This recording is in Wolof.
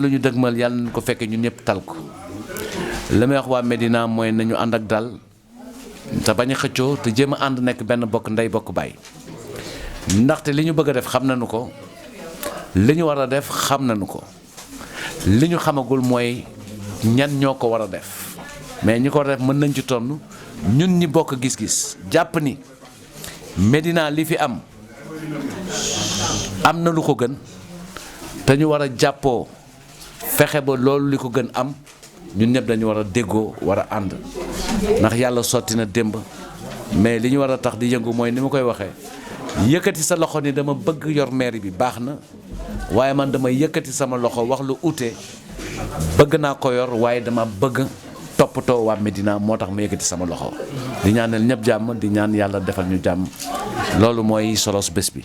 lu ñu dëgmal yàlla nañu ko fekkee ñun ñëpp tal ko li may wax waa Médina mooy nañu ànd ak dal te bañ a xëccoo te jéem a ànd nekk benn bokk ndey bokk baay ndaxte li ñu bëgg a def xam nañu ko li ñu war a def xam nañu ko li ñu xamagul mooy ñan ñoo ko war a def mais ñi ko war a def mën nañ ci tonn ñun ñi bokk gis-gis jàpp ni Médina li fi am na lu ko gën te ñu war a jàppoo fexe ba loolu li ko gën am ñun ñëpp dañu war a déggoo war a ànd ndax yàlla sotti na démb mais li ñu war a tax di yëngu mooy ni ma koy waxee yëkkati sa loxo ni dama bëgg yor mairie bi baax na waaye man dama yëkkati sama loxo wax lu ute bëgg naa ko yor waaye dama bëgg toppatoo waa Médina moo tax ma yëkkati sama loxo di ñaanal ñëpp jàmm di ñaan yàlla defal ñu jàmm loolu mooy solos bés bi.